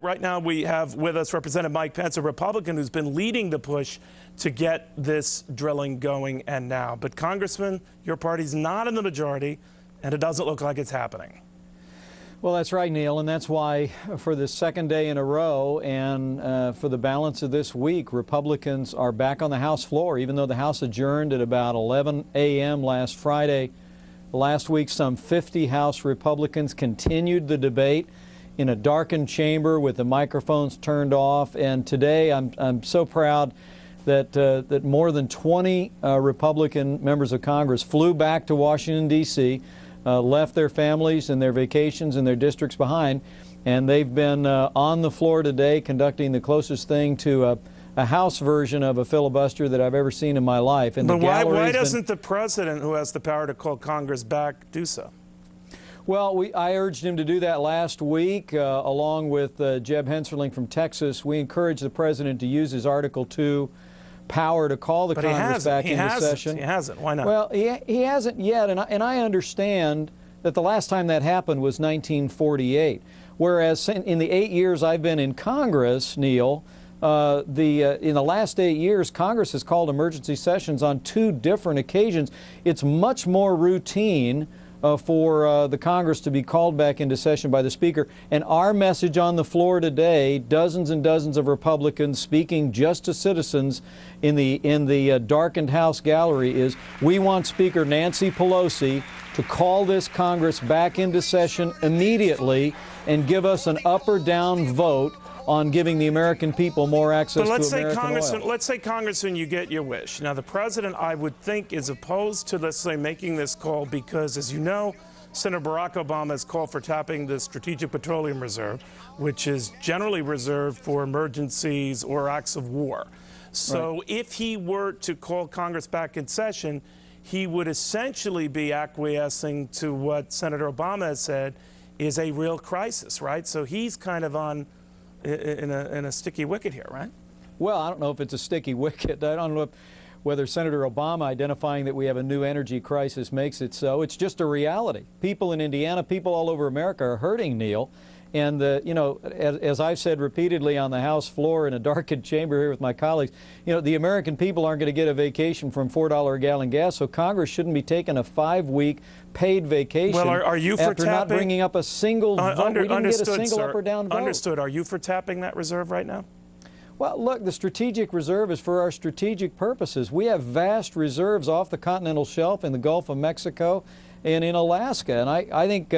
Right now we have with us Representative Mike Pence, a Republican who's been leading the push to get this drilling going and now. But Congressman, your party's not in the majority, and it doesn't look like it's happening. Well, that's right, Neil, and that's why for the second day in a row and for the balance of this week, Republicans are back on the House floor, even though the House adjourned at about 11 a.m. last Friday. Last week, some 50 House Republicans continued the debate in a darkened chamber with the microphones turned off. And today, I'm so proud that that more than 20 Republican members of Congress flew back to Washington, D.C., left their families and their vacations and their districts behind, and they've been on the floor today conducting the closest thing to a House version of a filibuster that I've ever seen in my life. And but why doesn't the president, who has the power to call Congress back, do so? Well, I urged him to do that last week, along with Jeb Hensarling from Texas. We encouraged the president to use his Article 2 power to call the Congress back into session. He hasn't. Why not? Well, he hasn't yet, and I understand that the last time that happened was 1948, whereas in the 8 years I've been in Congress, Neil, in the last 8 years, Congress has called emergency sessions on 2 different occasions. It's much more routine for the Congress to be called back into session by the Speaker. And our message on the floor today, dozens and dozens of Republicans speaking just to citizens in the darkened House gallery, is we want Speaker Nancy Pelosi to call this Congress back into session immediately and give us an up or down vote on giving the American people more access to American oil. Let's say, Congressman, you get your wish. Now, the president, I would think, is opposed to, let's say, making this call because, as you know, Senator Barack Obama has called for tapping the Strategic Petroleum Reserve, which is generally reserved for emergencies or acts of war. So if he were to call Congress back in session, he would essentially be acquiescing to what Senator Obama has said is a real crisis, right? So he's kind of in a sticky wicket here, right? Well, I don't know if it's a sticky wicket. I don't know whether Senator Obama identifying that we have a new energy crisis makes it so. It's just a reality. People in Indiana, people all over America are hurting, Neil. And, you know, as I've said repeatedly on the House floor in a darkened chamber here with my colleagues, you know, the American people aren't going to get a vacation from $4 a gallon gas, so Congress shouldn't be taking a 5-week paid vacation. Well, are you for after not bringing up a single vote? We didn't get a single up or down vote. Understood. Are you for tapping that reserve right now? Well, look, the strategic reserve is for our strategic purposes. We have vast reserves off the continental shelf in the Gulf of Mexico and in Alaska. And I think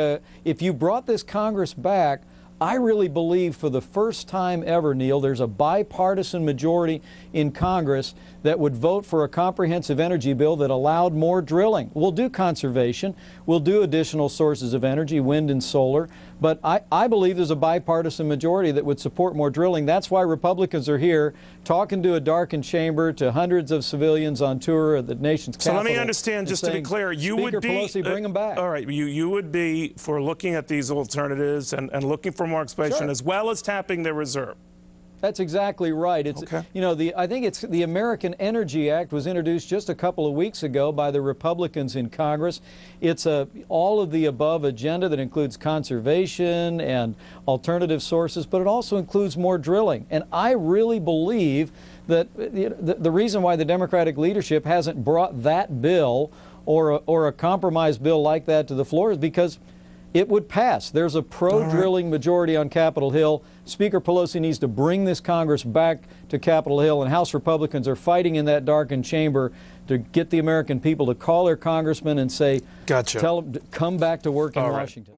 if you brought this Congress back, I really believe for the first time ever, Neil, there's a bipartisan majority in Congress that would vote for a comprehensive energy bill that allowed more drilling. We'll do conservation. We'll do additional sources of energy, wind and solar. But I believe there's a bipartisan majority that would support more drilling. That's why Republicans are here talking to a darkened chamber, to hundreds of civilians on tour at the nation's capital. So let me understand, just to be clear, you would be... Speaker Pelosi, bring them back. All right, you would be for looking at these alternatives and looking for more expansion, as well as tapping their reserve. That's exactly right. It's, you know, I think it's the American Energy Act was introduced just a couple of weeks ago by the Republicans in Congress. It's a all of the above agenda that includes conservation and alternative sources, but it also includes more drilling. And I really believe that the reason why the Democratic leadership hasn't brought that bill or a compromise bill like that to the floor is because it would pass. There's a pro-drilling majority on Capitol Hill. Speaker Pelosi needs to bring this Congress back to Capitol Hill, and House Republicans are fighting in that darkened chamber to get the American people to call their congressman and say, tell them to come back to work in Washington.